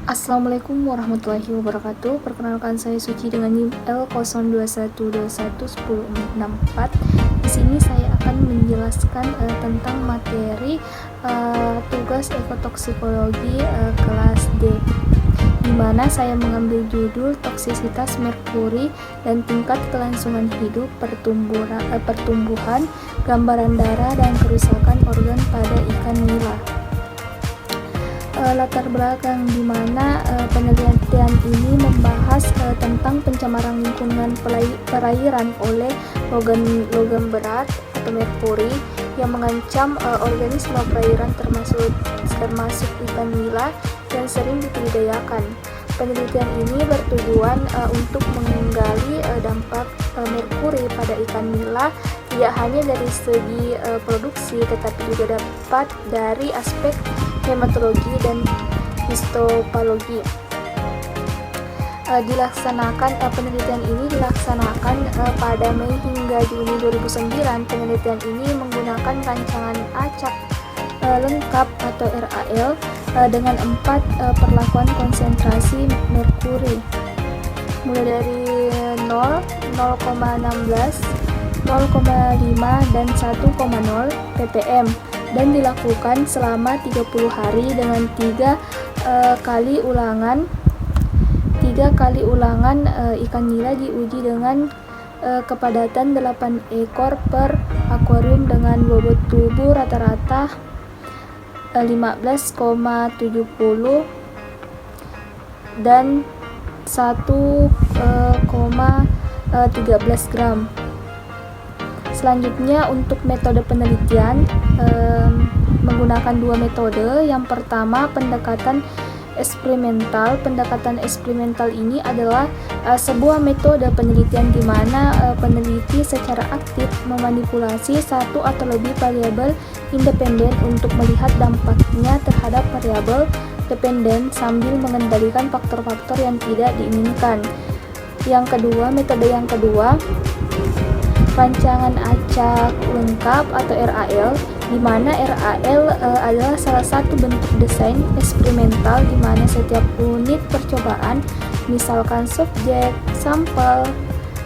Assalamualaikum warahmatullahi wabarakatuh. Perkenalkan, saya Suci dengan NIM L02121064. Di sini saya akan menjelaskan tentang materi tugas ekotoksikologi kelas D, di mana saya mengambil judul toksisitas merkuri dan tingkat kelangsungan hidup, pertumbuhan, gambaran darah dan kerusakan organ pada ikan nila. Latar belakang di mana penelitian ini membahas tentang pencemaran lingkungan perairan oleh logam berat atau merkuri yang mengancam organisme perairan termasuk ikan nila yang sering dibudidayakan. Penelitian ini bertujuan untuk menggali dampak merkuri pada ikan nila tidak hanya dari segi produksi, tetapi juga dapat dari aspek hematologi dan histopatologi. Penelitian ini dilaksanakan pada Mei hingga Juni 2009. Penelitian ini menggunakan rancangan acak lengkap atau RAL dengan 4 perlakuan konsentrasi merkuri, mulai dari 0, 0,16, 0,5 dan 1,0 ppm, dan dilakukan selama 30 hari dengan 3 kali ulangan ikan nila diuji dengan kepadatan 8 ekor per akuarium dengan bobot tubuh rata-rata 15,70 dan 1,13 gram. Selanjutnya, untuk metode penelitian menggunakan 2 metode. Yang pertama, pendekatan eksperimental. Pendekatan eksperimental ini adalah sebuah metode penelitian di mana peneliti secara aktif memanipulasi satu atau lebih variabel independen untuk melihat dampaknya terhadap variabel dependen sambil mengendalikan faktor-faktor yang tidak diinginkan. Metode yang kedua, rancangan acak lengkap atau RAL, di mana RAL adalah salah satu bentuk desain eksperimental di mana setiap unit percobaan, misalkan subjek, sampel,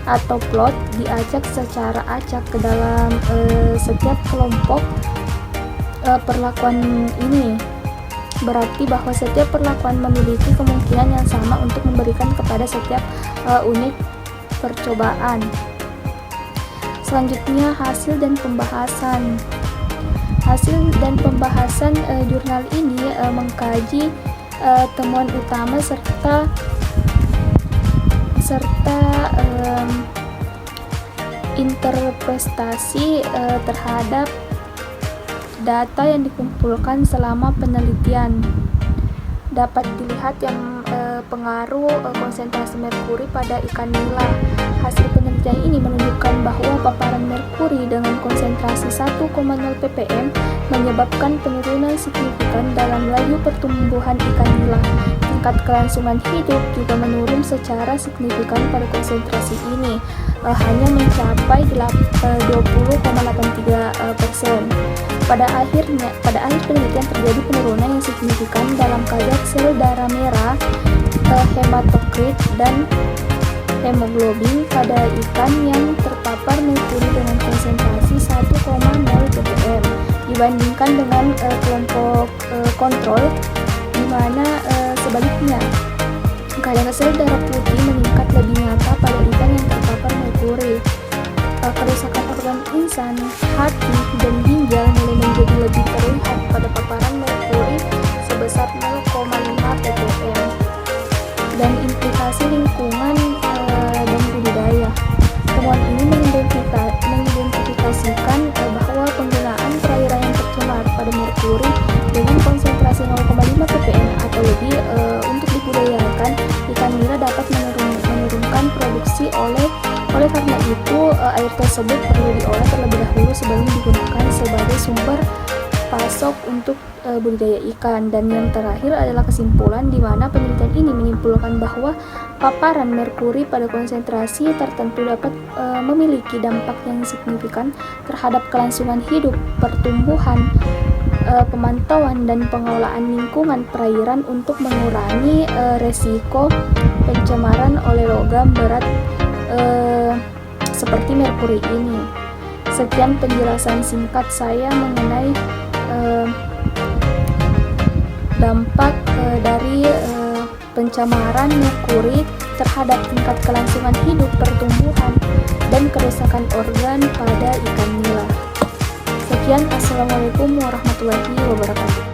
atau plot, diacak secara acak ke dalam setiap kelompok perlakuan ini. Berarti bahwa setiap perlakuan memiliki kemungkinan yang sama untuk memberikan kepada setiap unit percobaan. Selanjutnya, hasil dan pembahasan. Jurnal ini mengkaji temuan utama serta interpretasi terhadap data yang dikumpulkan selama penelitian. Dapat dilihat yang pengaruh konsentrasi merkuri pada ikan nila. Hasil penelitian ini menunjukkan bahwa paparan merkuri dengan konsentrasi 1,0 ppm menyebabkan penurunan signifikan dalam laju pertumbuhan ikan nila. Tingkat kelangsungan hidup juga menurun secara signifikan pada konsentrasi ini, hanya mencapai 20,83%. Pada akhir penelitian terjadi penurunan yang signifikan dalam kadar sel darah merah, hematokrit, dan hemoglobin pada ikan yang terpapar merkuri dengan konsentrasi 1,0 ppm dibandingkan dengan kelompok kontrol, di mana sebaliknya kadar sel darah putih meningkat lebih nyata pada ikan yang terpapar merkuri. Kerusakan organ insan, hati, dan ginjal mulai menjadi lebih terlihat pada paparan merkuri sebesar 0,5 ppm. Dan implikasi lingkungan dan budidaya. Temuan ini mengidentifikasikan bahwa penggunaan perairan yang tercemar pada merkuri dengan konsentrasi 0,5 ppm atau lebih untuk dibudidayakan ikan nila dapat menurunkan produksi. Oleh karena itu, air tersebut perlu diolah terlebih dahulu sebelum digunakan sebagai sumber pasok untuk budidaya ikan. Dan yang terakhir adalah kesimpulan, di mana penelitian ini menyimpulkan bahwa paparan merkuri pada konsentrasi tertentu dapat memiliki dampak yang signifikan terhadap kelangsungan hidup, pertumbuhan, pemantauan dan pengelolaan lingkungan perairan untuk mengurangi resiko pencemaran oleh logam berat seperti merkuri ini. Sekian penjelasan singkat saya mengenai dampak dari pencemaran merkuri terhadap tingkat kelangsungan hidup, pertumbuhan, dan kerusakan organ pada ikan nila. Sekian, assalamualaikum warahmatullahi wabarakatuh.